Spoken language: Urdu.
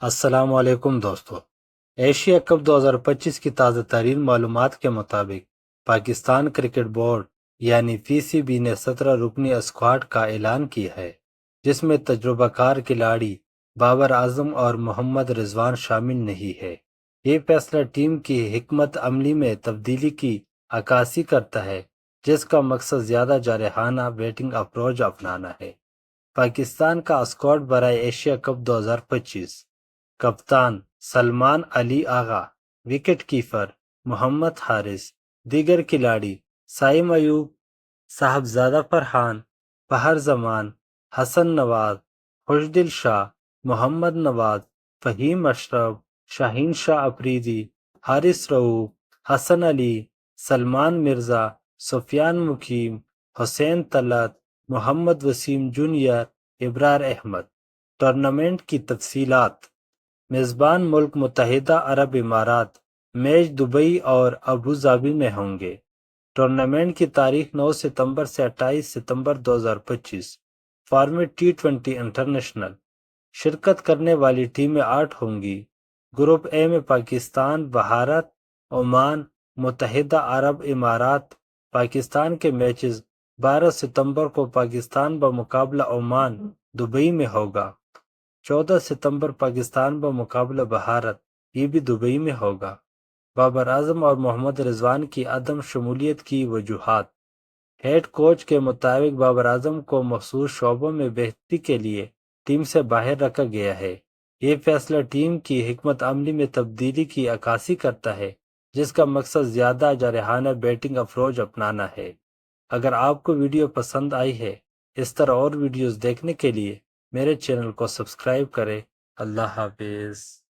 السلام علیکم دوستو۔ ایشیا کپ 2025 کی تازہ ترین معلومات کے مطابق پاکستان کرکٹ بورڈ یعنی پی سی بی نے 17 رکنی اسکواڈ کا اعلان کیا ہے، جس میں تجربہ کار کھلاڑی بابر اعظم اور محمد رضوان شامل نہیں ہے۔ یہ فیصلہ ٹیم کی حکمت عملی میں تبدیلی کی عکاسی کرتا ہے، جس کا مقصد زیادہ جارحانہ بیٹنگ اپروچ اپنانا ہے۔ پاکستان کا اسکواڈ برائے ایشیا کپ 2025: کپتان سلمان علی آغا، وکٹ کیپر محمد حارث، دیگر کھلاڑی سائم ایوب، صاحبزادہ فرحان، فہر زمان، حسن نواز، خوشدل شاہ، محمد نواز، فہیم اشرف، شاہین شاہ افریدی، حارث رؤوف، حسن علی، سلمان مرزا، سفیان مقیم، حسین طلعت، محمد وسیم جونیئر، ابرار احمد۔ ٹورنامنٹ کی تفصیلات: میزبان ملک متحدہ عرب امارات، میچ دبئی اور ابوظہبی میں ہوں گے۔ ٹورنامنٹ کی تاریخ 9 ستمبر سے 28 ستمبر 2025۔ Format T20 international. شرکت کرنے والی ٹیمیں 8 ہوں گی۔ گروپ اے میں پاکستان، بھارت، عمان، متحدہ عرب امارات۔ پاکستان کے میچز 12 ستمبر کو پاکستان بمقابلہ عمان، دبئی میں ہوگا۔ 14 ستمبر پاکستان بمقابلہ بھارت، یہ بھی دبئی میں ہوگا۔ بابر اعظم اور محمد رضوان کی عدم شمولیت کی وجوہات: ہیڈ کوچ کے مطابق بابر اعظم کو مخصوص شعبوں میں بہتری کے لیے ٹیم سے باہر رکھا گیا ہے۔ یہ فیصلہ ٹیم کی حکمت عملی میں تبدیلی کی عکاسی کرتا ہے، جس کا مقصد زیادہ جارحانہ بیٹنگ اپروچ اپنانا ہے۔ اگر آپ کو ویڈیو پسند آئی ہے، اس طرح اور ویڈیوز دیکھنے کے لیے میرے چینل کو سبسکرائب کریں۔ اللہ حافظ۔